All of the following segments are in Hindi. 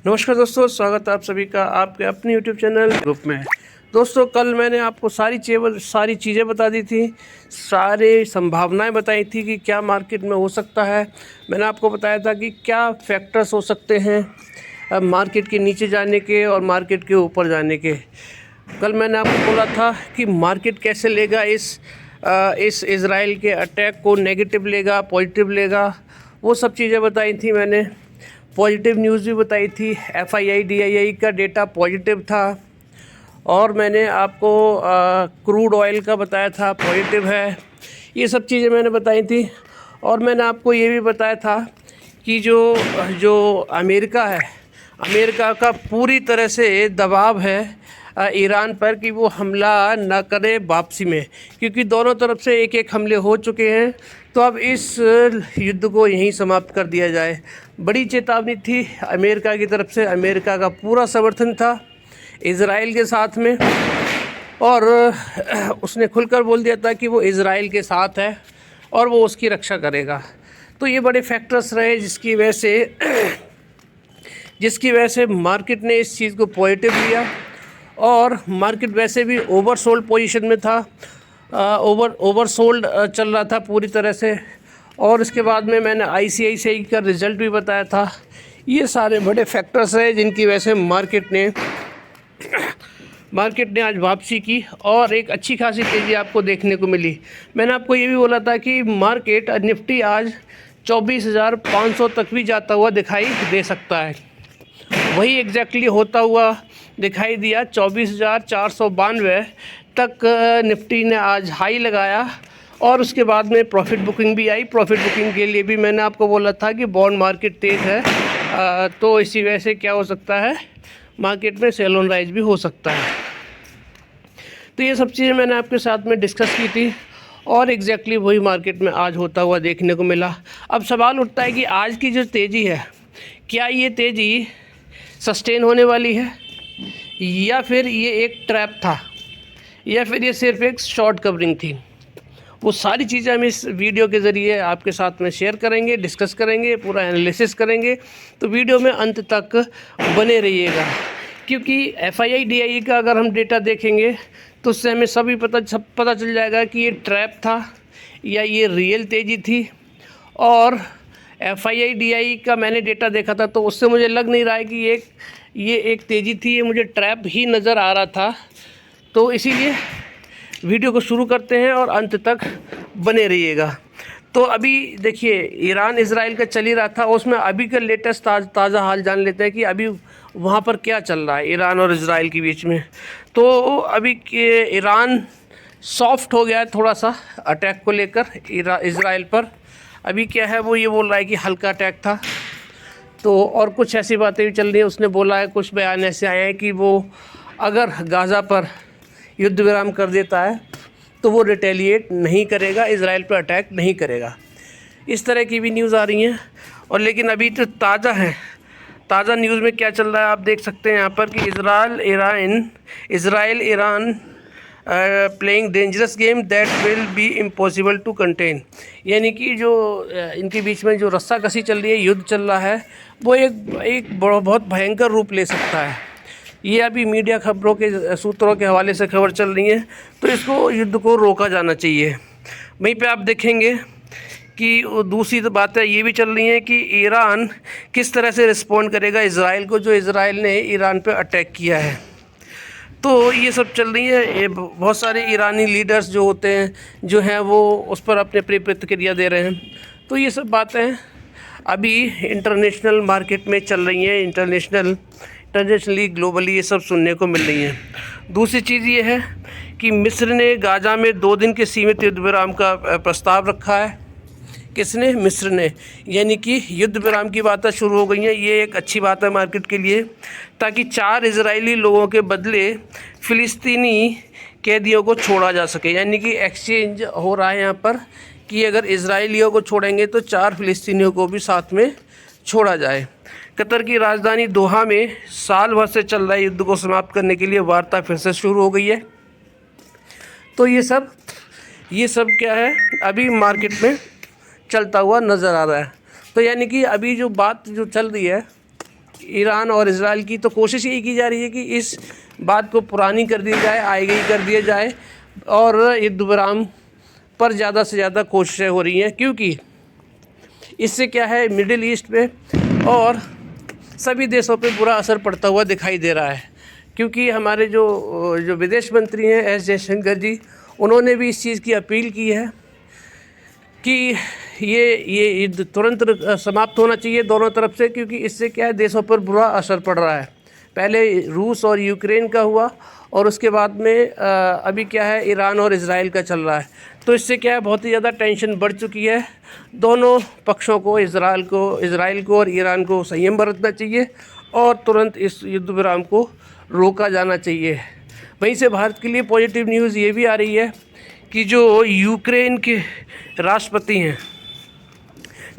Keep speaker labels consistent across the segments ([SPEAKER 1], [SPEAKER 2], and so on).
[SPEAKER 1] नमस्कार दोस्तों, स्वागत है आप सभी का आपके अपने YouTube चैनल ग्रुप में। दोस्तों, कल मैंने आपको सारी चीज़ें बता दी थी, सारी संभावनाएं बताई थी कि क्या मार्केट में हो सकता है। मैंने आपको बताया था कि क्या फैक्टर्स हो सकते हैं मार्केट के नीचे जाने के और मार्केट के ऊपर जाने के। कल मैंने आपको बोला था कि मार्केट कैसे लेगा इस इज़राइल के अटैक को, नेगेटिव लेगा, पॉजिटिव लेगा, वो सब चीज़ें बताई थी मैंने। पॉजिटिव न्यूज़ भी बताई थी, FII DII का डेटा पॉजिटिव था, और मैंने आपको क्रूड ऑयल का बताया था पॉजिटिव है। ये सब चीज़ें मैंने बताई थी। और मैंने आपको ये भी बताया था कि जो अमेरिका है, अमेरिका का पूरी तरह से दबाव है ईरान पर कि वो हमला न करे वापसी में, क्योंकि दोनों तरफ से एक एक हमले हो चुके हैं। तो अब इस युद्ध को यहीं समाप्त कर दिया जाए। बड़ी चेतावनी थी अमेरिका की तरफ से। अमेरिका का पूरा समर्थन था इज़राइल के साथ में, और उसने खुलकर बोल दिया था कि वो इज़राइल के साथ है और वो उसकी रक्षा करेगा। तो ये बड़े फैक्टर्स रहे जिसकी वजह से मार्केट ने इस चीज़ को पॉजिटिव लिया। और मार्केट वैसे भी ओवरसोल्ड पोजीशन में था, ओवरसोल्ड चल रहा था पूरी तरह से। और इसके बाद में मैंने ICICI का रिज़ल्ट भी बताया था। ये सारे बड़े फैक्टर्स हैं जिनकी वजह से मार्केट ने आज वापसी की और एक अच्छी खासी तेज़ी आपको देखने को मिली। मैंने आपको ये भी बोला था कि मार्केट निफ्टी आज 24,500 तक भी जाता हुआ दिखाई दे सकता है। वही एग्जैक्टली होता हुआ दिखाई दिया। 24,492 तक निफ्टी ने आज हाई लगाया, और उसके बाद में प्रॉफिट बुकिंग भी आई। प्रॉफिट बुकिंग के लिए भी मैंने आपको बोला था कि बॉन्ड मार्केट तेज़ है, तो इसी वजह से क्या हो सकता है, मार्केट में सेल ऑन राइज भी हो सकता है। तो ये सब चीज़ें मैंने आपके साथ में डिस्कस की थी, और एग्जैक्टली वही मार्केट में आज होता हुआ देखने को मिला। अब सवाल उठता है कि आज की जो तेज़ी है, क्या ये तेज़ी सस्टेन होने वाली है, या फिर ये एक ट्रैप था, या फिर ये सिर्फ एक शॉर्ट कवरिंग थी। वो सारी चीज़ें हम इस वीडियो के ज़रिए आपके साथ में शेयर करेंगे, डिस्कस करेंगे, पूरा एनालिसिस करेंगे। तो वीडियो में अंत तक बने रहिएगा, क्योंकि FII DII का अगर हम डेटा देखेंगे तो उससे हमें सभी पता चल जाएगा कि ये ट्रैप था या ये रियल तेज़ी थी। और FII DII का मैंने डेटा देखा था, तो उससे मुझे लग नहीं रहा है कि ये एक तेज़ी थी, ये मुझे ट्रैप ही नज़र आ रहा था। तो इसीलिए वीडियो को शुरू करते हैं और अंत तक बने रहिएगा। तो अभी देखिए, ईरान इज़राइल का चल ही रहा था, उसमें अभी का लेटेस्ट ताज़ा हाल जान लेते हैं कि अभी वहाँ पर क्या चल रहा है ईरान और इज़राइल के बीच में। तो अभी ईरान सॉफ्ट हो गया है थोड़ा सा अटैक को लेकर इज़राइल पर। अभी क्या है, वो ये बोल रहा है कि हल्का अटैक था। तो और कुछ ऐसी बातें भी चल रही हैं। उसने बोला है, कुछ बयान ऐसे आए हैं कि वो अगर गाज़ा पर युद्ध विराम कर देता है तो वो रिटेलिएट नहीं करेगा, इज़राइल पर अटैक नहीं करेगा। इस तरह की भी न्यूज़ आ रही हैं। और लेकिन अभी तो ताज़ा न्यूज़ में क्या चल रहा है आप देख सकते हैं यहाँ पर कि Israel Iran playing dangerous game that will be impossible to contain. यानी कि जो इनके बीच में जो रस्साकसी चल रही है, युद्ध चल रहा है, वो एक बहुत भयंकर रूप ले सकता है। ये अभी मीडिया खबरों के सूत्रों के हवाले से खबर चल रही है। तो इसको युद्ध को रोका जाना चाहिए। वहीं पे आप देखेंगे कि दूसरी तो बातें ये भी चल रही हैं कि ईरान किस तरह से रिस्पॉन्ड करेगा इज़राइल को, जो इज़राइल ने ईरान पे अटैक किया है। तो ये सब चल रही है। ये बहुत सारे ईरानी लीडर्स जो होते हैं, जो हैं, वो उस पर अपने प्रतिक्रिया दे रहे हैं। तो ये सब बातें अभी इंटरनेशनल मार्केट में चल रही हैं, इंटरनेशनली ग्लोबली ये सब सुनने को मिल रही हैं। दूसरी चीज़ ये है कि मिस्र ने गाज़ा में 2 दिन के सीमित युद्ध विराम का प्रस्ताव रखा है। किसने? मिस्र ने। यानी कि युद्ध विराम की बातें शुरू हो गई हैं। ये एक अच्छी बात है मार्केट के लिए, ताकि 4 इजरायली लोगों के बदले फ़िलिस्तीनी कैदियों को छोड़ा जा सके। यानी कि एक्सचेंज हो रहा है यहाँ पर कि अगर इजरायलियों को छोड़ेंगे तो 4 फ़िलिस्तीनियों को भी साथ में छोड़ा जाए। कतर की राजधानी दोहा में साल भर से चल रहे युद्ध को समाप्त करने के लिए वार्ता फिर से शुरू हो गई है। तो ये सब क्या है, अभी मार्केट में चलता हुआ नज़र आ रहा है। तो यानी कि अभी जो बात जो चल रही है ईरान और इजराइल की, तो कोशिश यही की जा रही है कि इस बात को पुरानी कर दी जाए, आई गई कर दिया जाए, और युद्ध विराम पर ज़्यादा से ज़्यादा कोशिशें हो रही हैं, क्योंकि इससे क्या है, मिडिल ईस्ट पे और सभी देशों पे बुरा असर पड़ता हुआ दिखाई दे रहा है। क्योंकि हमारे जो विदेश मंत्री हैं एस जयशंकर जी, उन्होंने भी इस चीज़ की अपील की है कि ये युद्ध तुरंत समाप्त होना चाहिए दोनों तरफ से, क्योंकि इससे क्या है, देशों पर बुरा असर पड़ रहा है। पहले रूस और यूक्रेन का हुआ, और उसके बाद में अभी क्या है, ईरान और इजराइल का चल रहा है। तो इससे क्या है, बहुत ही ज़्यादा टेंशन बढ़ चुकी है। दोनों पक्षों को, इजराइल को और ईरान को संयम बरतना चाहिए और तुरंत इस युद्ध विराम को रोका जाना चाहिए। वहीं से भारत के लिए पॉजिटिव न्यूज़ ये भी आ रही है कि जो यूक्रेन के राष्ट्रपति हैं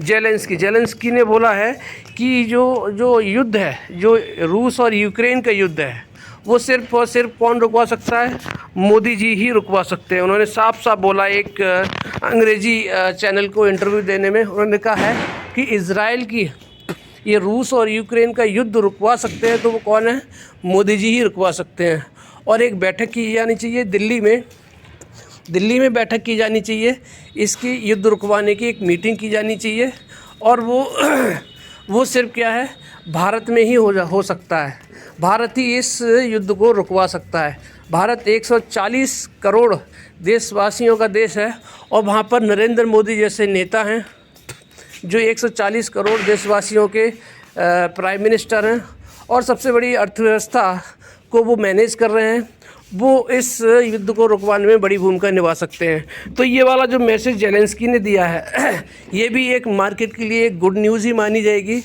[SPEAKER 1] जेलेंस्की ने बोला है कि जो युद्ध है, जो रूस और यूक्रेन का युद्ध है, वो सिर्फ और सिर्फ कौन रुकवा सकता है, मोदी जी ही रुकवा सकते हैं। उन्होंने साफ साफ बोला, एक अंग्रेज़ी चैनल को इंटरव्यू देने में उन्होंने कहा है कि इजराइल की ये रूस और यूक्रेन का युद्ध रुकवा सकते हैं तो वो कौन है, मोदी जी ही रुकवा सकते हैं। और एक बैठक की जानी चाहिए दिल्ली में बैठक की जानी चाहिए, इसकी युद्ध रुकवाने की एक मीटिंग की जानी चाहिए, और वो सिर्फ क्या है, भारत में ही हो सकता है। भारत ही इस युद्ध को रुकवा सकता है। भारत 140 करोड़ देशवासियों का देश है, और वहाँ पर नरेंद्र मोदी जैसे नेता हैं जो 140 करोड़ देशवासियों के प्राइम मिनिस्टर हैं, और सबसे बड़ी अर्थव्यवस्था को वो मैनेज कर रहे हैं। वो इस युद्ध को रुकवाने में बड़ी भूमिका निभा सकते हैं। तो ये वाला जो मैसेज जेलेंस्की ने दिया है ये भी एक मार्केट के लिए एक गुड न्यूज़ ही मानी जाएगी।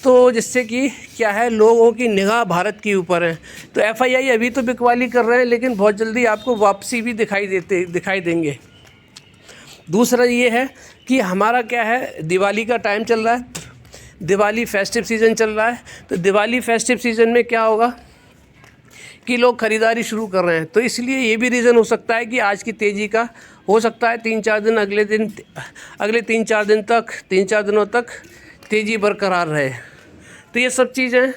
[SPEAKER 1] तो जिससे कि क्या है, लोगों की निगाह भारत के ऊपर है। तो FII अभी तो बिकवाली कर रहे हैं, लेकिन बहुत जल्दी आपको वापसी भी दिखाई देंगे। दूसरा ये है कि हमारा क्या है, दिवाली का टाइम चल रहा है, दिवाली फेस्टिव सीज़न चल रहा है। तो दिवाली फेस्टिव सीज़न में क्या होगा कि लोग ख़रीदारी शुरू कर रहे हैं। तो इसलिए ये भी रीज़न हो सकता है कि आज की तेज़ी का हो सकता है 3-4 दिन, अगले 3-4 दिनों तक तेज़ी बरकरार रहे। तो ये सब चीज़ें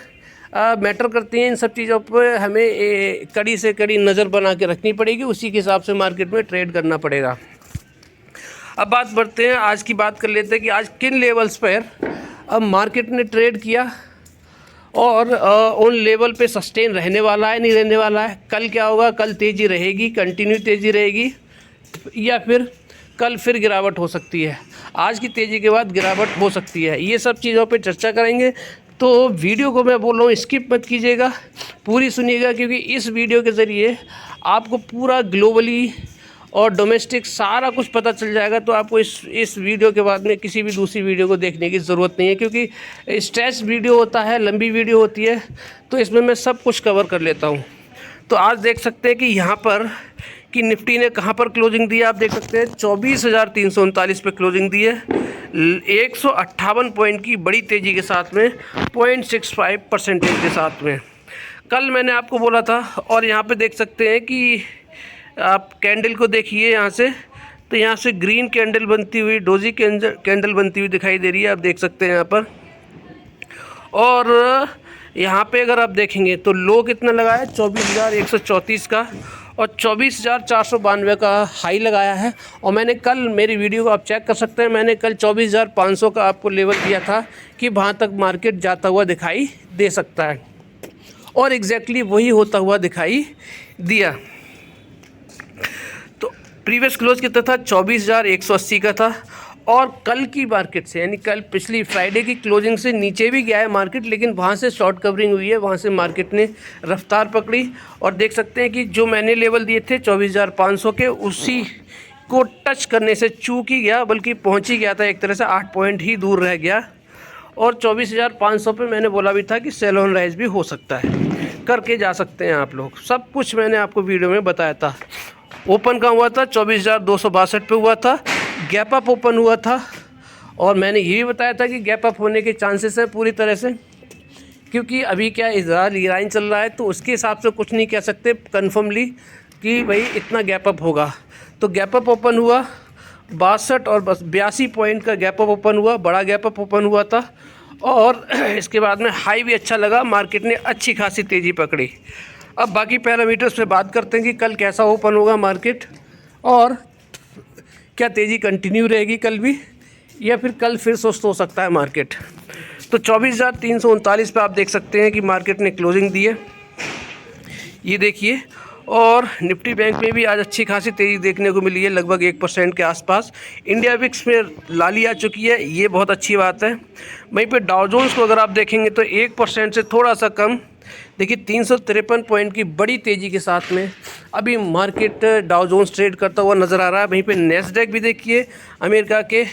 [SPEAKER 1] मैटर करती हैं। इन सब चीज़ों पर हमें कड़ी से कड़ी नज़र बना के रखनी पड़ेगी, उसी के हिसाब से मार्केट में ट्रेड करना पड़ेगा। अब बात बढ़ते हैं, आज की बात कर लेते हैं कि आज किन लेवल्स पर अब मार्केट ने ट्रेड किया, और उन लेवल पे सस्टेन रहने वाला है, नहीं रहने वाला है। कल क्या होगा, कल तेज़ी रहेगी, कंटिन्यू तेज़ी रहेगी, या फिर कल फिर गिरावट हो सकती है। आज की तेज़ी के बाद गिरावट हो सकती है। ये सब चीज़ों पे चर्चा करेंगे। तो वीडियो को मैं बोल रहा हूँ, स्किप मत कीजिएगा, पूरी सुनिएगा, क्योंकि इस वीडियो के ज़रिए आपको पूरा ग्लोबली और डोमेस्टिक सारा कुछ पता चल जाएगा। तो आपको इस वीडियो के बाद में किसी भी दूसरी वीडियो को देखने की ज़रूरत नहीं है, क्योंकि स्ट्रेच वीडियो होता है, लंबी वीडियो होती है, तो इसमें मैं सब कुछ कवर कर लेता हूँ। तो आज देख सकते हैं कि यहाँ पर कि निफ्टी ने कहाँ पर क्लोजिंग दी है। आप देख सकते हैं 24,339 पे क्लोजिंग दी है, 158 पॉइंट की बड़ी तेज़ी के साथ में, 0.65% के साथ में। कल मैंने आपको बोला था, और यहाँ पे देख सकते हैं कि आप कैंडल को देखिए यहाँ से, तो यहाँ से ग्रीन कैंडल बनती हुई, डोजी कैंडल बनती हुई दिखाई दे रही है, आप देख सकते हैं यहाँ पर। और यहाँ पे अगर आप देखेंगे तो लो कितना लगाया है, 24,134 का, और 24,492 का हाई लगाया है। और मैंने कल, मेरी वीडियो को आप चेक कर सकते हैं, मैंने कल 24,500 का आपको लेवल दिया था कि वहाँ तक मार्केट जाता हुआ दिखाई दे सकता है, और एग्जैक्टली वही होता हुआ दिखाई दिया। तो प्रीवियस क्लोज कितना था, 24,180 का था, और कल की मार्केट से, यानी कल पिछली फ्राइडे की क्लोजिंग से नीचे भी गया है मार्केट, लेकिन वहाँ से शॉर्ट कवरिंग हुई है, वहाँ से मार्केट ने रफ्तार पकड़ी। और देख सकते हैं कि जो मैंने लेवल दिए थे 24,500 के, उसी को टच करने से चूक ही गया, बल्कि पहुँच ही गया था, एक तरह से 8 पॉइंट ही दूर रह गया। और 24,500 पे मैंने बोला भी था कि सेल ऑन राइज भी हो सकता है, करके जा सकते हैं आप लोग। सब कुछ मैंने आपको वीडियो में बताया था। ओपन कहाँ हुआ था, 24,262 पे हुआ था, गैप अप ओपन हुआ था, और मैंने ये भी बताया था कि गैप अप होने के चांसेस हैं पूरी तरह से, क्योंकि अभी क्या इजराइल ईरान चल रहा है, तो उसके हिसाब से कुछ नहीं कह सकते कन्फर्मली कि भाई इतना गैप अप होगा। तो गैप अप ओपन हुआ 62 और 82 पॉइंट का गैप अप ओपन हुआ, बड़ा गैप अप ओपन हुआ था, और इसके बाद में हाई भी अच्छा लगा, मार्केट ने अच्छी खासी तेज़ी पकड़ी। अब बाकी पैरामीटर्स पे बात करते हैं कि कल कैसा ओपन होगा मार्केट और क्या तेज़ी कंटिन्यू रहेगी कल भी, या फिर कल फिर सुस्त हो सकता है मार्केट। तो 24,339 पे आप देख सकते हैं कि मार्केट ने क्लोजिंग दी है, ये देखिए। और निफ्टी बैंक में भी आज अच्छी खासी तेज़ी देखने को मिली है, लगभग 1% के आसपास। इंडिया विक्स में लाली आ चुकी है, ये बहुत अच्छी बात है। वहीं पे डाउ जोन्स को अगर आप देखेंगे तो 1% से थोड़ा सा कम, देखिए 353 पॉइंट की बड़ी तेज़ी के साथ में अभी मार्केट डाउ जोन्स ट्रेड करता हुआ नज़र आ रहा है। वहीं पे नेस्डैक भी देखिए, अमेरिका के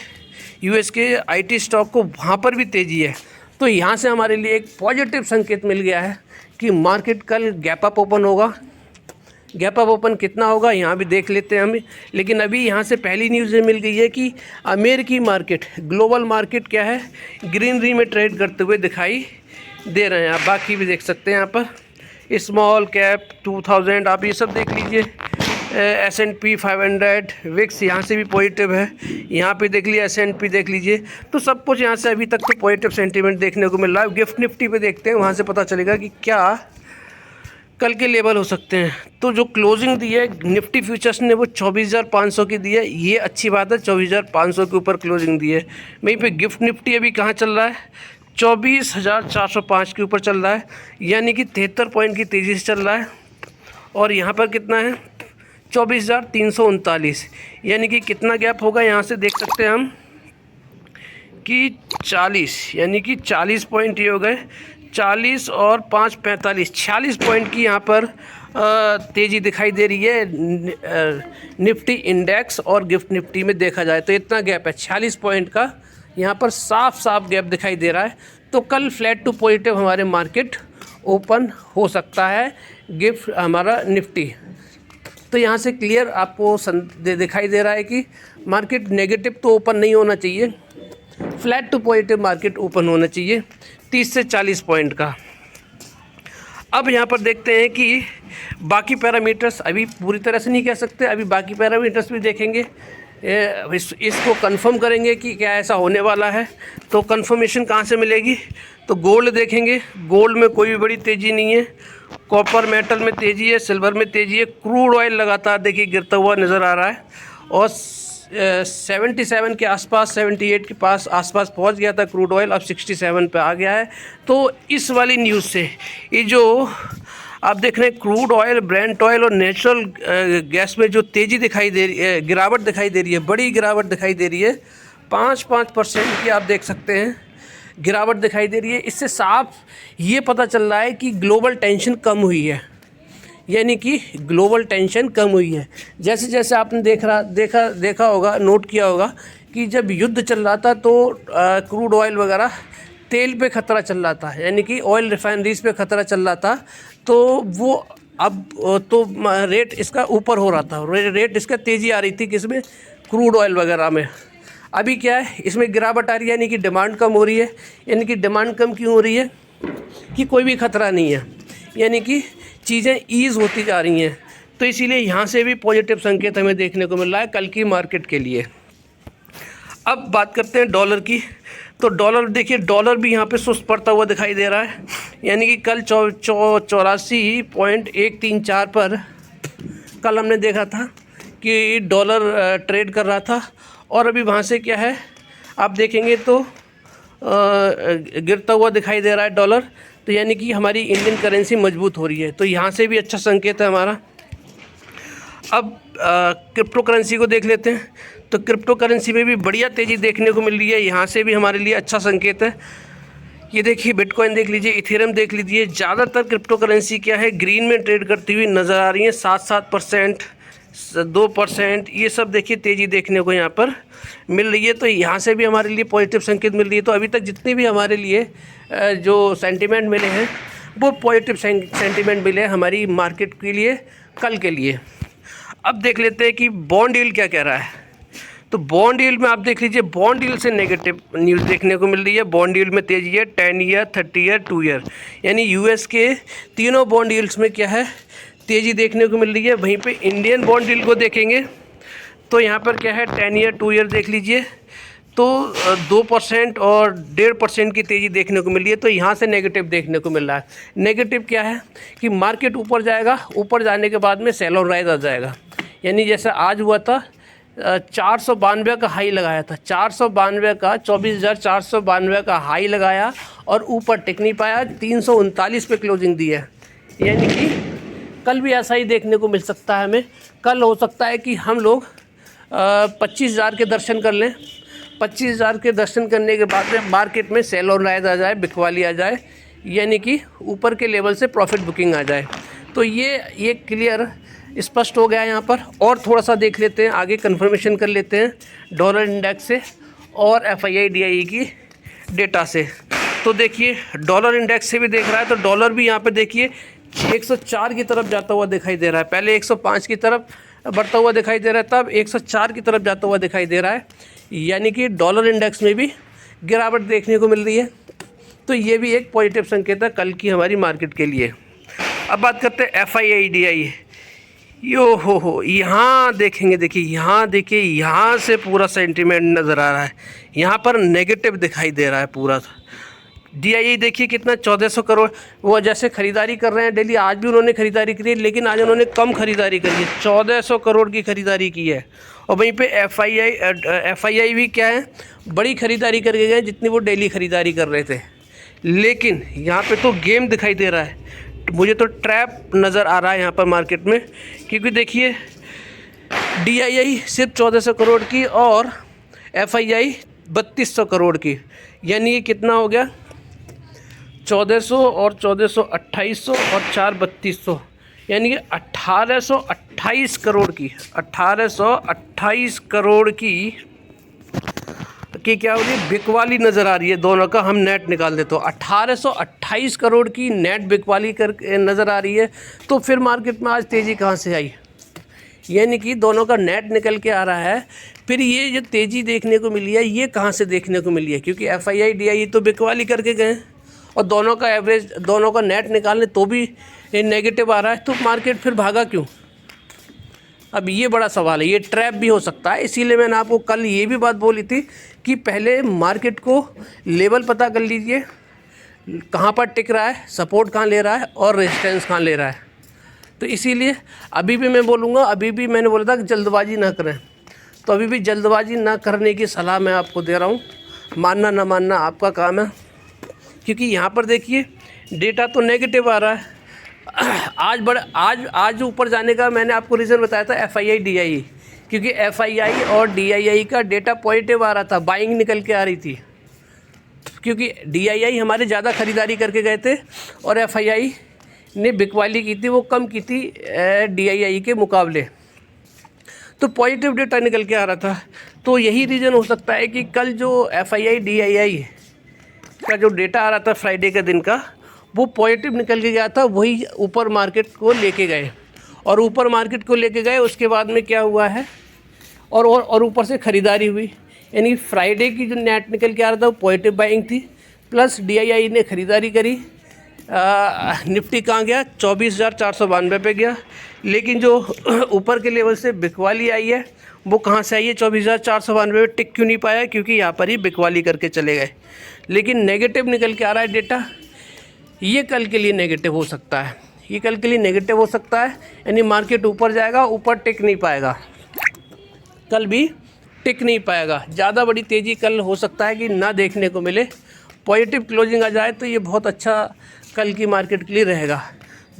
[SPEAKER 1] यूएस के आईटी स्टॉक को वहाँ पर भी तेज़ी है। तो यहाँ से हमारे लिए एक पॉजिटिव संकेत मिल गया है कि मार्केट कल गैप अप ओपन होगा। गैप अप ओपन कितना होगा यहाँ भी देख लेते हैं हम। लेकिन अभी यहाँ से पहली न्यूज़ मिल गई है कि अमेरिकी मार्केट, ग्लोबल मार्केट क्या है, ग्रीनरी में ट्रेड करते हुए दिखाई दे रहे हैं। आप बाकी भी देख सकते हैं यहाँ पर, स्मॉल कैप 2000 आप ये सब देख लीजिए। S&P 500, विक्स यहाँ से भी पॉजिटिव है, यहाँ पे देख लीजिए S&P देख लीजिए। तो सब कुछ यहाँ से अभी तक तो पॉजिटिव सेंटीमेंट देखने को मिल रहा है। गिफ्ट निफ्टी पे देखते हैं, वहाँ से पता चलेगा कि क्या कल के लेवल हो सकते हैं। तो जो क्लोजिंग दी है निफ्टी फ्यूचर्स ने वो 24,500 की दी है, ये अच्छी बात है। 24,500 के ऊपर क्लोजिंग दी है। वहीं पे गिफ्ट निफ्टी अभी कहाँ चल रहा है, 24,405 के ऊपर चल रहा है, यानी कि 73 पॉइंट की तेज़ी से चल रहा है। और यहाँ पर कितना है, 24,339, यानी कि कितना गैप होगा यहाँ से देख सकते हैं हम कि 40, यानी कि 40 पॉइंट ये हो गए। 40 और 5 45, 46 पॉइंट की यहाँ पर तेज़ी दिखाई दे रही है निफ्टी इंडेक्स और गिफ्ट निफ्टी में देखा जाए तो इतना गैप है 46 पॉइंट का, यहाँ पर साफ साफ गैप दिखाई दे रहा है। तो कल फ्लैट टू पॉजिटिव हमारे मार्केट ओपन हो सकता है, गिफ्ट हमारा निफ्टी। तो यहाँ से क्लियर आपको दिखाई दे रहा है कि मार्केट नेगेटिव तो ओपन नहीं होना चाहिए, flat to positive market open होना चाहिए 30 से 40 पॉइंट का। अब यहाँ पर देखते हैं कि बाकी पैरामीटर्स, अभी पूरी तरह से नहीं कह सकते, अभी बाकी पैरामीटर्स भी देखेंगे, इसको कंफर्म करेंगे कि क्या ऐसा होने वाला है। तो कंफर्मेशन कहाँ से मिलेगी, तो गोल्ड देखेंगे, गोल्ड में कोई भी बड़ी तेज़ी नहीं है, कॉपर मेटल में तेज़ी है, सिल्वर में तेज़ी है, क्रूड ऑयल लगातार देखिए गिरता हुआ नज़र आ रहा है और 77 के आसपास, 78 के आसपास पहुंच गया था क्रूड ऑयल, अब 67 पे आ गया है। तो इस वाली न्यूज़ से ये जो आप देख रहे हैं क्रूड ऑयल, ब्रेंट ऑयल और नेचुरल गैस में जो तेज़ी दिखाई दे रही है, गिरावट दिखाई दे रही है, बड़ी गिरावट दिखाई दे रही है, 5% की आप देख सकते हैं गिरावट दिखाई दे रही है। इससे साफ ये पता चल रहा है कि ग्लोबल टेंशन कम हुई है, यानी कि ग्लोबल टेंशन कम हुई है। जैसे जैसे आपने देखा होगा, नोट किया होगा कि जब युद्ध चल रहा था तो क्रूड ऑयल वगैरह तेल पे ख़तरा चल रहा था, यानी कि ऑयल रिफाइनरीज पे ख़तरा चल रहा था, तो वो अब तो रेट इसका ऊपर हो रहा था, रेट इसका तेज़ी आ रही थी किसमें, क्रूड ऑयल वगैरह में। अभी क्या है, इसमें गिरावट आ रही है, यानी कि डिमांड कम हो रही है। यानी कि डिमांड कम क्यों हो रही है, कि कोई भी ख़तरा नहीं है, यानी कि चीज़ें ईज़ होती जा रही हैं। तो इसीलिए यहाँ से भी पॉजिटिव संकेत हमें देखने को मिल रहा है कल की मार्केट के लिए। अब बात करते हैं डॉलर की। तो डॉलर देखिए, डॉलर भी यहाँ पे सुस्त पड़ता हुआ दिखाई दे रहा है, यानी कि कल 84.134 पर कल हमने देखा था कि डॉलर ट्रेड कर रहा था, और अभी वहाँ से क्या है आप देखेंगे तो गिरता हुआ दिखाई दे रहा है डॉलर। तो यानी कि हमारी इंडियन करेंसी मजबूत हो रही है, तो यहाँ से भी अच्छा संकेत है हमारा। अब क्रिप्टो करेंसी को देख लेते हैं। तो क्रिप्टो करेंसी में भी बढ़िया तेज़ी देखने को मिल रही है, यहाँ से भी हमारे लिए अच्छा संकेत है। ये देखिए बिटकॉइन देख लीजिए, इथेरियम देख लीजिए, ज़्यादातर क्रिप्टो करेंसी क्या है ग्रीन में ट्रेड करती हुई नज़र आ रही है, 7% 2%, ये सब देखिए तेज़ी देखने को यहाँ पर मिल रही है। तो यहाँ से भी हमारे लिए पॉजिटिव संकेत मिल रही है। तो अभी तक जितने भी हमारे लिए जो सेंटीमेंट मिले हैं वो पॉजिटिव सेंटीमेंट मिले हैं हमारी मार्केट के लिए कल के लिए। अब देख लेते हैं कि बॉन्ड यील्ड क्या कह रहा है। तो बॉन्ड यील्ड में आप देख लीजिए, बॉन्ड यील्ड से नेगेटिव न्यूज़ देखने को मिल रही है। बॉन्ड यील्ड में तेज़ी है 10 ईयर, 30 ईयर, 2 ईयर, यानी यूएस के तीनों बॉन्ड यील्ड्स में क्या है तेज़ी देखने को मिल रही है। वहीं पे इंडियन बॉन्ड यील्ड को देखेंगे तो यहाँ पर क्या है 10 ईयर, 2 ईयर देख लीजिए, तो 2% और 1.5% की तेज़ी देखने को मिली है। तो यहाँ से नेगेटिव देखने को मिल रहा है। नेगेटिव क्या है कि मार्केट ऊपर जाएगा, ऊपर जाने के बाद में सेल ऑन राइज आ जाएगा। यानी जैसे आज हुआ था 492 का हाई लगाया था, 492 का 24,492 का हाई लगाया और ऊपर टिक नहीं पाया, 339 पे क्लोजिंग दी है। यानी कि कल भी ऐसा ही देखने को मिल सकता है हमें। कल हो सकता है कि हम लोग 25,000 के दर्शन कर लें। 25,000 के दर्शन करने के बाद में मार्केट में सेल ऑन राइज आ जाए, बिकवाली आ जाए, यानी कि ऊपर के लेवल से प्रॉफिट बुकिंग आ जाए। तो ये क्लियर स्पष्ट हो गया है यहाँ पर। और थोड़ा सा देख लेते हैं आगे, कंफर्मेशन कर लेते हैं डॉलर इंडेक्स से और FII DIE की डेटा से। तो देखिए डॉलर इंडेक्स से भी देख रहा है तो डॉलर भी यहाँ पे देखिए 104 की तरफ जाता हुआ दिखाई दे रहा है। पहले 105 की तरफ बढ़ता हुआ दिखाई दे रहा है, तब 104 की तरफ जाता हुआ दिखाई दे रहा है। यानी कि डॉलर इंडेक्स में भी गिरावट देखने को मिल रही है। तो ये भी एक पॉजिटिव संकेत है कल की हमारी मार्केट के लिए। अब बात करते हैं FII DIE। यो हो यहाँ देखेंगे, देखिए यहाँ देखिए, यहाँ से पूरा सेंटीमेंट नज़र आ रहा है। यहाँ पर नेगेटिव दिखाई दे रहा है पूरा। DIE देखिए कितना 1400 करोड़, वो जैसे ख़रीदारी कर रहे हैं डेली, आज भी उन्होंने ख़रीदारी करी है, लेकिन आज उन्होंने कम ख़रीदारी करी है, 1400 करोड़ की ख़रीदारी की है। और वहीं पे FII भी क्या है, बड़ी ख़रीदारी करके गए जितनी वो डेली ख़रीदारी कर रहे थे। लेकिन यहाँ पे तो गेम दिखाई दे रहा है, मुझे तो ट्रैप नज़र आ रहा है यहाँ पर मार्केट में। क्योंकि देखिए DII सिर्फ 1400 करोड़ की और FII 3200 करोड़ की, यानी ये कितना हो गया, 1400 और 1400 2800 और 4 3200, यानी कि 1828 करोड़ की, 1828 करोड़ की क्या हो रही है, बिकवाली नज़र आ रही है। दोनों का हम नेट निकाल देते, तो 1828 करोड़ की नेट बिकवाली कर नज़र आ रही है। तो फिर मार्केट में आज तेज़ी कहाँ से आई, यानी कि दोनों का नेट निकल के आ रहा है। फिर ये जो तेज़ी देखने को मिली है ये कहाँ से देखने को मिली है, क्योंकि FII DIE तो बिकवाली करके गए और दोनों का एवरेज, दोनों का नेट निकालने तो भी नेगेटिव आ रहा है। तो मार्केट फिर भागा क्यों, अब ये बड़ा सवाल है। ये ट्रैप भी हो सकता है, इसीलिए मैंने आपको कल ये भी बात बोली थी कि पहले मार्केट को लेवल पता कर लीजिए, कहाँ पर टिक रहा है, सपोर्ट कहाँ ले रहा है और रेजिस्टेंस कहाँ ले रहा है। तो इसीलिए अभी भी मैं बोलूँगा, अभी भी मैंने बोला था कि जल्दबाजी ना करें, तो अभी भी जल्दबाजी ना करने की सलाह मैं आपको दे रहा हूँ। मानना ना मानना आपका काम है, क्योंकि यहाँ पर देखिए डेटा तो नेगेटिव आ रहा है। आज ऊपर जाने का मैंने आपको रीज़न बताया था FII DIE, क्योंकि FII और DII का डेटा पॉजिटिव आ रहा था, बाइंग निकल के आ रही थी। क्योंकि DII हमारे ज़्यादा ख़रीदारी करके गए थे और FII ने बिकवाली की थी, वो कम की थी DII के मुकाबले, तो पॉजिटिव डेटा निकल के आ रहा था। तो यही रीज़न हो सकता है कि कल जो FII DII का जो डेटा आ रहा था फ्राइडे के दिन का, वो पॉजिटिव निकल के गया था, वही ऊपर मार्केट को लेके गए। और ऊपर मार्केट को लेके गए, उसके बाद में क्या हुआ है, और ऊपर से ख़रीदारी हुई। यानी फ्राइडे की जो नेट निकल के आ रहा था वो पॉजिटिव बाइंग थी, प्लस DII ने ख़रीदारी करी। निफ्टी कहाँ गया, 24,492 पे गया। लेकिन जो ऊपर के लेवल से बिकवाली आई है वो कहाँ से आई है, 24,492 पे टिक क्यों नहीं पाया, क्योंकि यहाँ पर ही बिकवाली करके चले गए। लेकिन नेगेटिव निकल के आ रहा है डेटा, ये कल के लिए नेगेटिव हो सकता है, ये कल के लिए नेगेटिव हो सकता है। यानी मार्केट ऊपर जाएगा, ऊपर टिक नहीं पाएगा, कल भी टिक नहीं पाएगा। ज़्यादा बड़ी तेज़ी कल हो सकता है कि ना देखने को मिले, पॉजिटिव क्लोजिंग आ जाए तो ये बहुत अच्छा कल की मार्केट के लिए रहेगा।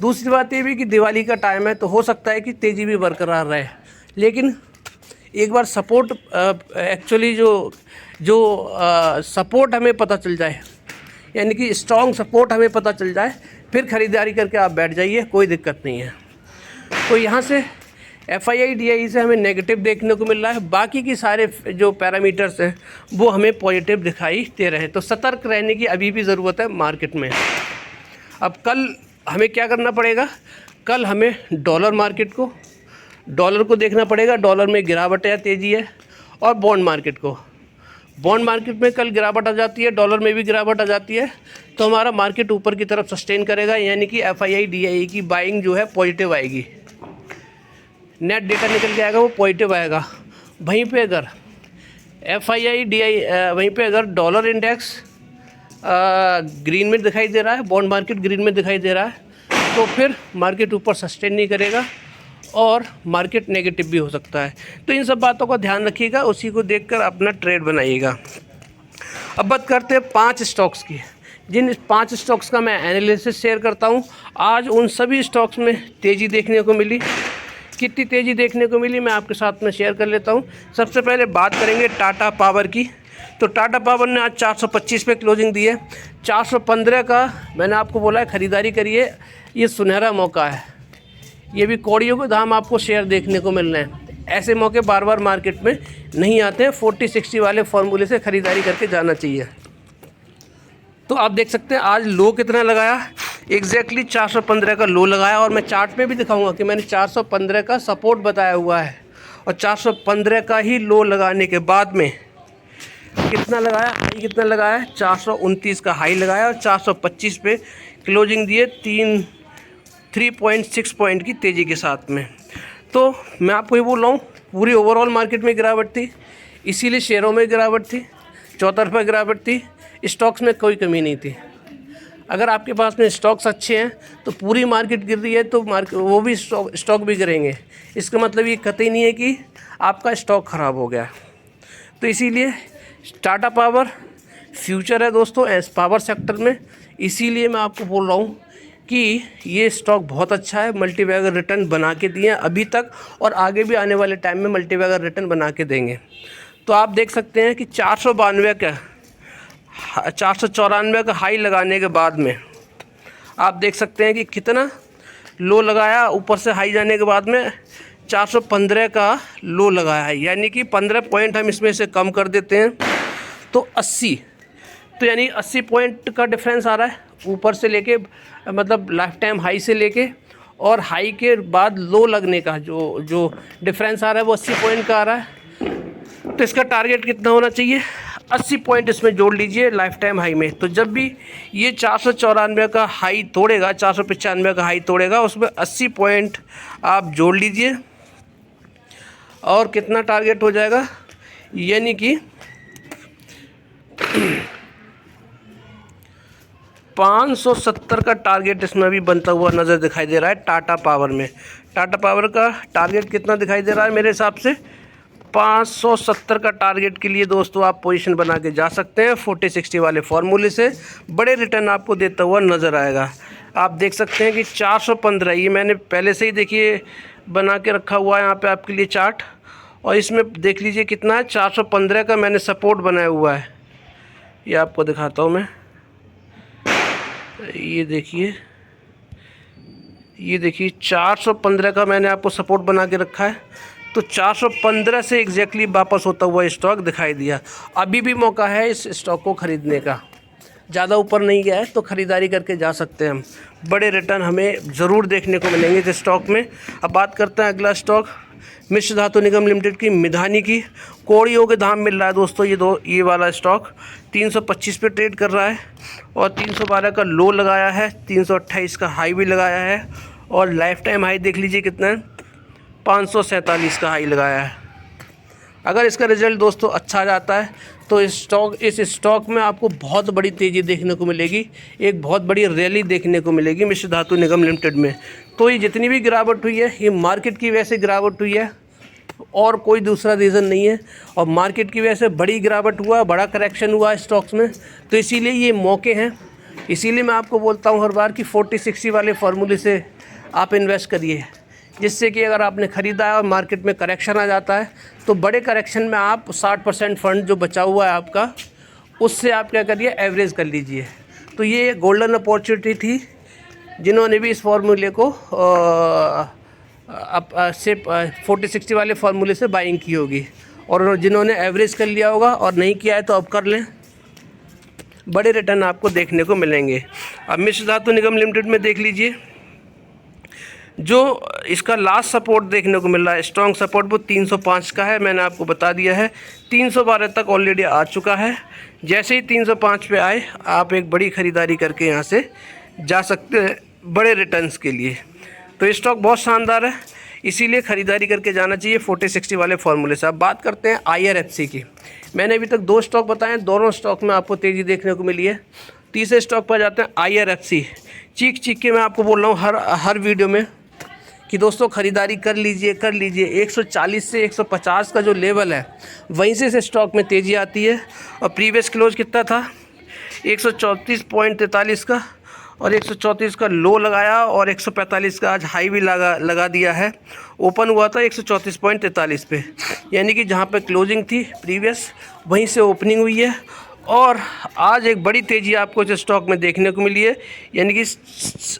[SPEAKER 1] दूसरी बात ये भी कि दिवाली का टाइम है, तो हो सकता है कि तेज़ी भी बरकरार रहे। लेकिन एक बार सपोर्ट एक्चुअली जो सपोर्ट हमें पता चल जाए, यानी कि स्ट्रॉन्ग सपोर्ट हमें पता चल जाए, फिर ख़रीदारी करके आप बैठ जाइए, कोई दिक्कत नहीं है। तो यहाँ से FII DIE से हमें नेगेटिव देखने को मिल रहा है, बाकी की सारे जो पैरामीटर्स हैं वो हमें पॉजिटिव दिखाई दे रहे हैं। तो सतर्क रहने की अभी भी ज़रूरत है मार्केट में। अब कल हमें क्या करना पड़ेगा, कल हमें डॉलर को देखना पड़ेगा, डॉलर में गिरावट या तेज़ी है, और बॉन्ड मार्केट में कल गिरावट आ जाती है, डॉलर में भी गिरावट आ जाती है, तो हमारा मार्केट ऊपर की तरफ सस्टेन करेगा। यानी कि FII DIE की बाइंग जो है पॉजिटिव आएगी, नेट डेटा निकल के आएगा वो पॉजिटिव आएगा। वहीं पे अगर FII DI वहीं पे अगर डॉलर इंडेक्स ग्रीन में दिखाई दे रहा है, बॉन्ड मार्केट ग्रीन में दिखाई दे रहा है, तो फिर मार्केट ऊपर सस्टेन नहीं करेगा और मार्केट नेगेटिव भी हो सकता है। तो इन सब बातों का ध्यान रखिएगा, उसी को देखकर अपना ट्रेड बनाइएगा। अब बात करते हैं 5 स्टॉक्स की, जिन 5 स्टॉक्स का मैं एनालिसिस शेयर करता हूं। आज उन सभी स्टॉक्स में तेज़ी देखने को मिली। कितनी तेज़ी देखने को मिली मैं आपके साथ में शेयर कर लेता हूं। सबसे पहले बात करेंगे टाटा पावर की। तो टाटा पावर ने आज 425 पे क्लोजिंग दी है। 415 का मैंने आपको बोला है ख़रीदारी करिए, ये सुनहरा मौका है। ये भी कौड़ियों के दाम आपको शेयर देखने को मिल रहे हैं। ऐसे मौके बार बार मार्केट में नहीं आते हैं। 40-60 वाले फॉर्मूले से ख़रीदारी करके जाना चाहिए। तो आप देख सकते हैं आज लो कितना लगाया, एग्जैक्टली 415 का लो लगाया। और मैं चार्ट में भी दिखाऊंगा कि मैंने 415 का सपोर्ट बताया हुआ है, और 415 का ही लो लगाने के बाद में कितना लगाया, हाई कितना लगाया, 429 का हाई लगाया और 425 पे क्लोजिंग दिए 3.6 पॉइंट की तेज़ी के साथ में। तो मैं आपको ये बोल रहा हूँ, पूरी ओवरऑल मार्केट में गिरावट थी, इसीलिए शेयरों में गिरावट थी, चौतरफा गिरावट थी, स्टॉक्स में कोई कमी नहीं थी। अगर आपके पास में स्टॉक्स अच्छे हैं तो पूरी मार्केट गिर रही है तो वो भी स्टॉक भी गिरेंगे। इसका मतलब ये कतई नहीं है कि आपका स्टॉक ख़राब हो गया। तो इसीलिए टाटा पावर फ्यूचर है दोस्तों एस पावर सेक्टर में, इसीलिए मैं आपको बोल रहा हूँ कि ये स्टॉक बहुत अच्छा है। मल्टीबैगर रिटर्न बना के दिए हैं अभी तक, और आगे भी आने वाले टाइम में मल्टीबैगर रिटर्न बना के देंगे। तो आप देख सकते हैं कि 494 का हाई लगाने के बाद में आप देख सकते हैं कि कितना लो लगाया। ऊपर से हाई जाने के बाद में 415 का लो लगाया है, यानी कि 15 पॉइंट हम इसमें से कम कर देते हैं तो 80, तो यानी 80 पॉइंट का डिफरेंस आ रहा है ऊपर से लेके, मतलब लाइफ टाइम हाई से लेके और हाई के बाद लो लगने का जो डिफरेंस आ रहा है वो 80 पॉइंट का आ रहा है। तो इसका टारगेट कितना होना चाहिए, 80 पॉइंट इसमें जोड़ लीजिए लाइफ टाइम हाई में। तो जब भी ये 494 का हाई तोड़ेगा, 495 का हाई तोड़ेगा, उसमें 80 पॉइंट आप जोड़ लीजिए और कितना टारगेट हो जाएगा, यानी कि 570 का टारगेट इसमें भी बनता हुआ नज़र दिखाई दे रहा है टाटा पावर में। टाटा पावर का टारगेट कितना दिखाई दे रहा है मेरे हिसाब से 570 का टारगेट के लिए दोस्तों आप पोजीशन बना के जा सकते हैं। 40-60 वाले फार्मूले से बड़े रिटर्न आपको देता हुआ नज़र आएगा। आप देख सकते हैं कि 415, ये मैंने पहले से ही देखिए बना के रखा हुआ है यहाँ पे आपके लिए चार्ट, और इसमें देख लीजिए कितना है, 415 का मैंने सपोर्ट बनाया हुआ है। ये आपको दिखाता हूँ मैं, ये देखिए 415 का मैंने आपको सपोर्ट बना के रखा है। तो 415 से एग्जैक्टली वापस होता हुआ स्टॉक दिखाई दिया। अभी भी मौका है इस स्टॉक को ख़रीदने का, ज़्यादा ऊपर नहीं गया है तो ख़रीदारी करके जा सकते हैं हम। बड़े रिटर्न हमें ज़रूर देखने को मिलेंगे इस स्टॉक में। अब बात करते हैं अगला स्टॉक मिश्र धातु निगम लिमिटेड की, मिधानी की। कौड़ियों के दाम मिल रहा है दोस्तों ये वाला स्टॉक 325 पे ट्रेड कर रहा है और 312 का लो लगाया है, 328 का हाई भी लगाया है, और लाइफ टाइम हाई देख लीजिए कितना है, 547 का हाई लगाया है। अगर इसका रिज़ल्ट दोस्तों अच्छा आ जाता है तो इस स्टॉक में आपको बहुत बड़ी तेज़ी देखने को मिलेगी, एक बहुत बड़ी रैली देखने को मिलेगी मिश्र धातु निगम लिमिटेड में। तो ये जितनी भी गिरावट हुई है ये मार्केट की वजह से गिरावट हुई है और कोई दूसरा रीज़न नहीं है, और मार्केट की वजह से बड़ी गिरावट हुआ, बड़ा करेक्शन हुआ स्टॉक्स में। तो इसीलिए ये मौके हैं, इसीलिए मैं आपको बोलता हूँ हर बार कि 40-60 वाले फार्मूले से आप इन्वेस्ट करिए, जिससे कि अगर आपने ख़रीदा है और मार्केट में करेक्शन आ जाता है तो बड़े करेक्शन में आप 60% फंड जो बचा हुआ है आपका, उससे आप क्या करिए, एवरेज कर लीजिए। तो ये गोल्डन अपॉर्चुनिटी थी जिन्होंने भी इस फार्मूले को से 40-60 वाले फार्मूले से बाइंग की होगी, और जिन्होंने एवरेज कर लिया होगा और नहीं किया है तो अब कर लें, बड़े रिटर्न आपको देखने को मिलेंगे। अब मिश्र धातु निगम लिमिटेड में देख लीजिए, जो इसका लास्ट सपोर्ट देखने को मिल रहा है, स्ट्रॉन्ग सपोर्ट, वो 305 का है। मैंने आपको बता दिया है 312 तक ऑलरेडी आ चुका है। जैसे ही 305 पे आए आप एक बड़ी ख़रीदारी करके यहाँ से जा सकते हैं बड़े रिटर्न्स के लिए। तो स्टॉक बहुत शानदार है, इसीलिए ख़रीदारी करके जाना चाहिए 40-60 वाले फार्मूले से। अब बात करते हैं IRFC की। मैंने अभी तक 2 स्टॉक बताए हैं, दोनों स्टॉक में आपको तेज़ी देखने को मिली है। तीसरे स्टॉक पर जाते हैं IRFC। चीख के मैं आपको बोल रहा हूँ हर वीडियो में कि दोस्तों ख़रीदारी कर लीजिए 140 से 150 का जो लेवल है वहीं से स्टॉक में तेज़ी आती है। और प्रीवियस क्लोज कितना था 134.43 का, और 134 का लो लगाया और 145 का आज हाई भी लगा दिया है। ओपन हुआ था 134.43 पे, यानी कि जहाँ पे क्लोजिंग थी प्रीवियस वहीं से ओपनिंग हुई है। और आज एक बड़ी तेज़ी आपको इस स्टॉक में देखने को मिली है, यानी कि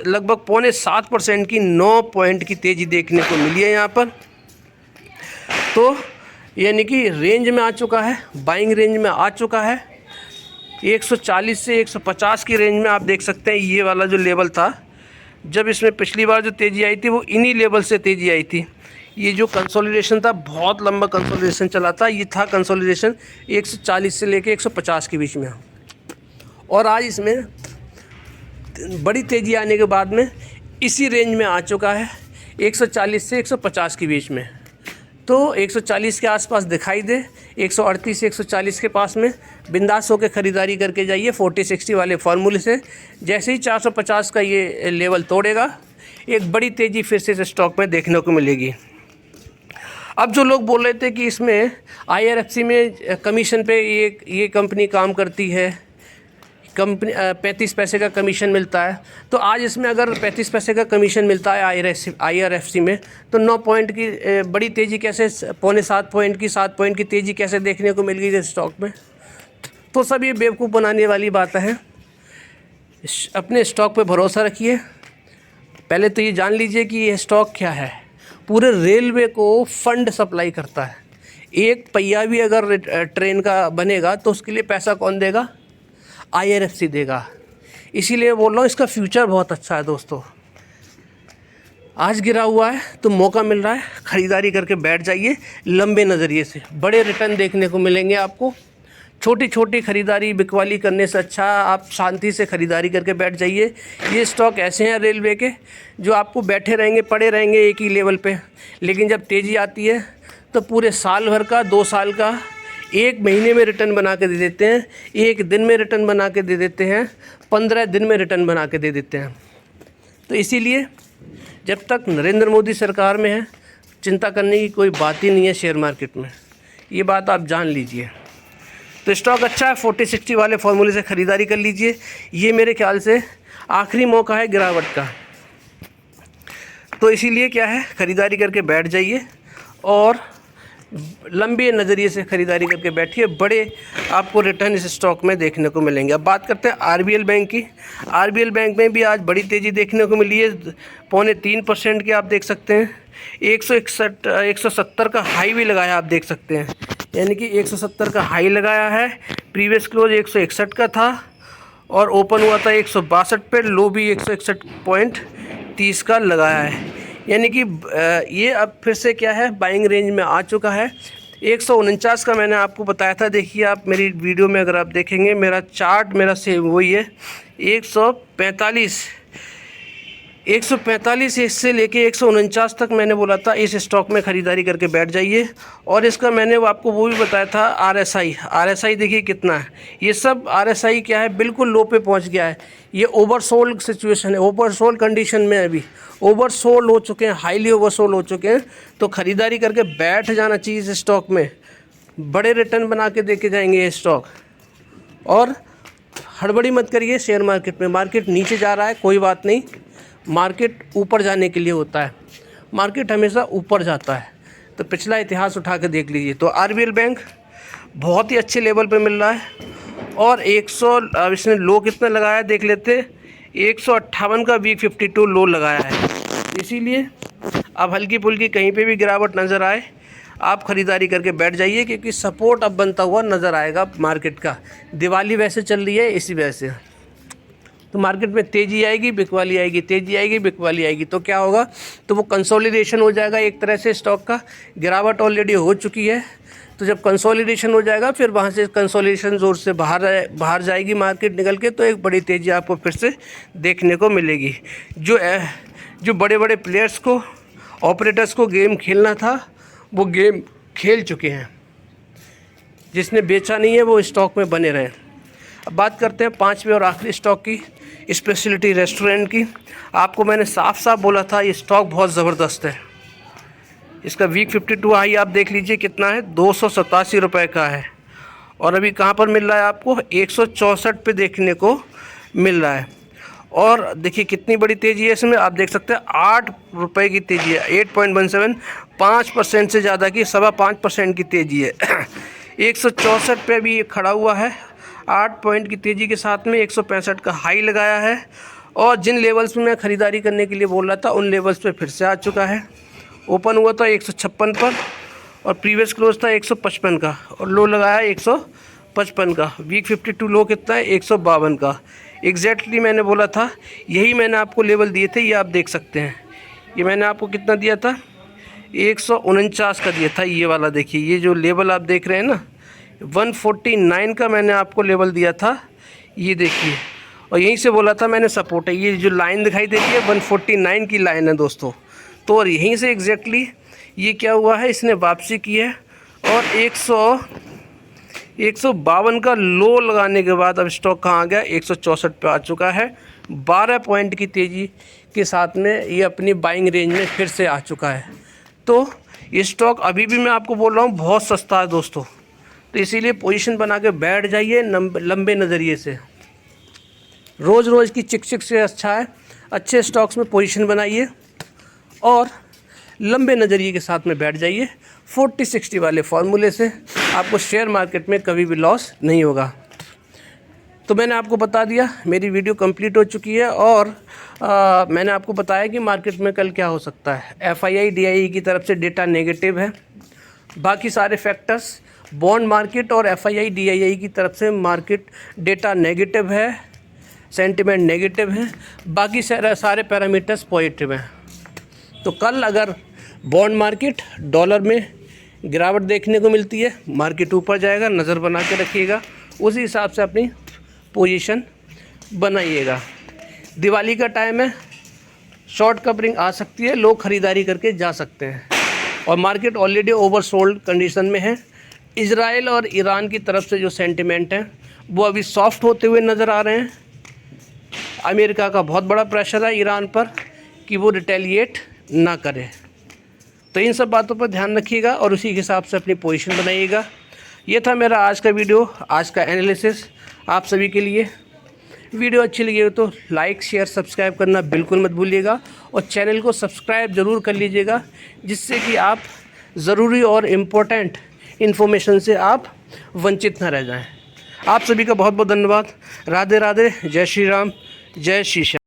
[SPEAKER 1] लगभग 6.25% की 9 पॉइंट की तेज़ी देखने को मिली है यहाँ पर। तो यानी कि रेंज में आ चुका है, बाइंग रेंज में आ चुका है। 140 से 150 की रेंज में आप देख सकते हैं ये वाला जो लेवल था, जब इसमें पिछली बार जो तेज़ी आई थी वो इन्हीं लेवल से तेज़ी आई थी। ये जो कंसोलिडेशन था बहुत लंबा कंसोलिडेशन चला था, ये था कंसोलिडेशन 140 से लेके 150 के बीच में, और आज इसमें बड़ी तेज़ी आने के बाद में इसी रेंज में आ चुका है 140 से 150 के बीच में। तो 140 के आसपास दिखाई दे, 138 से 140 के पास में बिंदास होकर ख़रीदारी करके जाइए 40-60 वाले फार्मूले से। जैसे ही 450 का ये लेवल तोड़ेगा एक बड़ी तेज़ी फिर से इस स्टॉक में देखने को मिलेगी। अब जो लोग बोल रहे थे कि इसमें IRFC में कमीशन पे ये कंपनी काम करती है, कंपनी 35 पैसे का कमीशन मिलता है, तो आज इसमें अगर 35 पैसे का कमीशन मिलता है IRFC में, तो 9 पॉइंट की बड़ी तेज़ी कैसे, 7.25 पॉइंट की 7 पॉइंट की तेज़ी कैसे देखने को मिल गई इस स्टॉक में। तो सब ये बेवकूफ़ बनाने वाली बात है। अपने स्टॉक पे भरोसा रखिए। पहले तो ये जान लीजिए कि ये स्टॉक क्या है। पूरे रेलवे को फंड सप्लाई करता है। एक पहिया भी अगर ट्रेन का बनेगा तो उसके लिए पैसा कौन देगा? IRFC देगा। इसीलिए बोल रहा हूँ इसका फ्यूचर बहुत अच्छा है दोस्तों। आज गिरा हुआ है तो मौका मिल रहा है, ख़रीदारी करके बैठ जाइए लंबे नज़रिए से, बड़े रिटर्न देखने को मिलेंगे आपको। छोटी छोटी ख़रीदारी बिकवाली करने से अच्छा आप शांति से ख़रीदारी करके बैठ जाइए। ये स्टॉक ऐसे हैं रेलवे के जो आपको बैठे रहेंगे, पड़े रहेंगे एक ही लेवल पे, लेकिन जब तेज़ी आती है तो पूरे साल भर का, 2 साल का, 1 महीने में रिटर्न बना के दे देते हैं, 1 दिन में रिटर्न बना के दे देते हैं, 15 दिन में रिटर्न बना के दे देते हैं। तो इसीलिए जब तक नरेंद्र मोदी सरकार में है चिंता करने की कोई बात ही नहीं है शेयर मार्केट में, ये बात आप जान लीजिए। तो स्टॉक अच्छा है, 40-60 वाले फार्मूले से ख़रीदारी कर लीजिए। ये मेरे ख्याल से आखिरी मौका है गिरावट का, तो इसीलिए क्या है, ख़रीदारी करके बैठ जाइए और लंबे नज़रिए से ख़रीदारी करके बैठिए, बड़े आपको रिटर्न इस स्टॉक में देखने को मिलेंगे। अब बात करते हैं RBL बैंक की। RBL बैंक में भी आज बड़ी तेज़ी देखने को मिली है, 3.25% की आप देख सकते हैं। 170 का हाई भी लगाया आप देख सकते हैं, यानी कि 170 का हाई लगाया है। प्रीवियस क्लोज 161 का था और ओपन हुआ था 162 पे, लो भी 161.30 का लगाया है, यानी कि ये अब फिर से क्या है, बाइंग रेंज में आ चुका है। 149 का मैंने आपको बताया था, देखिए आप मेरी वीडियो में अगर आप देखेंगे मेरा चार्ट मेरा सेम वही है। 145 से लेके 149 तक मैंने बोला था इस स्टॉक में ख़रीदारी करके बैठ जाइए। और इसका मैंने आपको वो भी बताया था RSI देखिए कितना है। ये सब RSI क्या है, बिल्कुल लो पे पहुंच गया है। ये ओवरसोल्ड सिचुएशन है, ओवरसोल्ड कंडीशन में अभी ओवरसोल्ड हो चुके हैं, हाईली ओवरसोल्ड हो चुके हैं। तो ख़रीदारी करके बैठ जाना चाहिए इस स्टॉक में, बड़े रिटर्न बना के देके जाएंगे ये स्टॉक। और हड़बड़ी मत करिए शेयर मार्केट में, मार्केट नीचे जा रहा है कोई बात नहीं, मार्केट ऊपर जाने के लिए होता है, मार्केट हमेशा ऊपर जाता है। तो पिछला इतिहास उठा के देख लीजिए। तो RBL बैंक बहुत ही अच्छे लेवल पे मिल रहा है और 100 इसने लो कितना लगाया देख लेते, 158 का वीक 52 लो लगाया है। इसीलिए अब हल्की फुल्की कहीं पे भी गिरावट नज़र आए आप ख़रीदारी करके बैठ जाइए, क्योंकि सपोर्ट अब बनता हुआ नज़र आएगा मार्केट का। दिवाली वैसे चल रही है, इसी वजह से तो मार्केट में तेज़ी आएगी, बिकवाली आएगी, तेज़ी आएगी, बिकवाली आएगी, तो क्या होगा, तो वो कंसोलिडेशन हो जाएगा एक तरह से स्टॉक का। गिरावट ऑलरेडी हो चुकी है, तो जब कंसोलिडेशन हो जाएगा फिर वहाँ से कंसोलिडेशन जोर से बाहर जाएगी मार्केट निकल के, तो एक बड़ी तेज़ी आपको फिर से देखने को मिलेगी। जो बड़े बड़े प्लेयर्स को ऑपरेटर्स को गेम खेलना था वो गेम खेल चुके हैं, जिसने बेचा नहीं है वो स्टॉक में बने रहें। अब बात करते हैं 5वें और आखिरी स्टॉक की, स्पेशलिटी रेस्टोरेंट की। आपको मैंने साफ साफ बोला था ये स्टॉक बहुत ज़बरदस्त है। इसका वीक 52 हाई आप देख लीजिए कितना है, 287 रुपये का है। और अभी कहाँ पर मिल रहा है आपको, 164 पे देखने को मिल रहा है। और देखिए कितनी बड़ी तेज़ी है इसमें, आप देख सकते हैं 8 रुपये की तेज़ी है, 8.17, 5% से ज़्यादा की, 5.25% की तेज़ी है। 164 पे भी खड़ा हुआ है, 8 पॉइंट की तेज़ी के साथ में 165 का हाई लगाया है। और जिन लेवल्स में मैं ख़रीदारी करने के लिए बोल रहा था उन लेवल्स पे फिर से आ चुका है। ओपन हुआ था 156 पर और प्रीवियस क्लोज था 155 का और लो लगाया 155 का। वीक 52 लो कितना है, 152 का। एग्जैक्टली मैंने बोला था, यही मैंने आपको लेवल दिए थे, ये आप देख सकते हैं। ये मैंने आपको कितना दिया था, 149 का दिया था। ये वाला देखिए, ये जो लेवल आप देख रहे हैं ना, 149 का मैंने आपको लेवल दिया था, ये देखिए। और यहीं से बोला था मैंने सपोर्ट है, ये जो लाइन दिखाई दे रही है 149 की लाइन है दोस्तों। तो और यहीं से एग्जैक्टली ये क्या हुआ है, इसने वापसी की है और 152 का लो लगाने के बाद अब स्टॉक कहाँ आ गया, 164 पे आ चुका है। 12 पॉइंट की तेज़ी के साथ में ये अपनी बाइंग रेंज में फिर से आ चुका है। तो ये स्टॉक अभी भी मैं आपको बोल रहा हूँ बहुत सस्ता है दोस्तों। तो इसीलिए पोजीशन बना के बैठ जाइए लंबे नज़रिए से। रोज़ रोज़ की चिक चिक से अच्छा है अच्छे स्टॉक्स में पोजीशन बनाइए और लंबे नज़रिए के साथ में बैठ जाइए। 40-60 वाले फार्मूले से आपको शेयर मार्केट में कभी भी लॉस नहीं होगा। तो मैंने आपको बता दिया, मेरी वीडियो कंप्लीट हो चुकी है और मैंने आपको बताया कि मार्केट में कल क्या हो सकता है। FII DII की तरफ से डेटा नेगेटिव है, बाकी सारे फैक्टर्स बॉन्ड मार्केट और FII DII की तरफ से मार्केट डेटा नेगेटिव है, सेंटिमेंट नेगेटिव है, बाकी सारे पैरामीटर्स पॉजिटिव हैं। तो कल अगर बॉन्ड मार्केट डॉलर में गिरावट देखने को मिलती है, मार्केट ऊपर जाएगा, नज़र बना के रखिएगा, उसी हिसाब से अपनी पोजीशन बनाइएगा। दिवाली का टाइम है, शॉर्ट कवरिंग आ सकती है, लोग ख़रीदारी करके जा सकते हैं और मार्केट ऑलरेडी ओवरसोल्ड कंडीशन में है। इजराइल और ईरान की तरफ से जो सेंटिमेंट है वो अभी सॉफ्ट होते हुए नज़र आ रहे हैं। अमेरिका का बहुत बड़ा प्रेशर है ईरान पर कि वो रिटेलिएट ना करे। तो इन सब बातों पर ध्यान रखिएगा और उसी के हिसाब से अपनी पोजीशन बनाइएगा। ये था मेरा आज का वीडियो, आज का एनालिसिस आप सभी के लिए। वीडियो अच्छी लगी हो तो लाइक शेयर सब्सक्राइब करना बिल्कुल मत भूलिएगा और चैनल को सब्सक्राइब ज़रूर कर लीजिएगा, जिससे कि आप ज़रूरी और इम्पोर्टेंट इन्फॉर्मेशन से आप वंचित न रह जाएं। आप सभी का बहुत बहुत धन्यवाद। राधे राधे, जय श्री राम, जय श्री श्याम।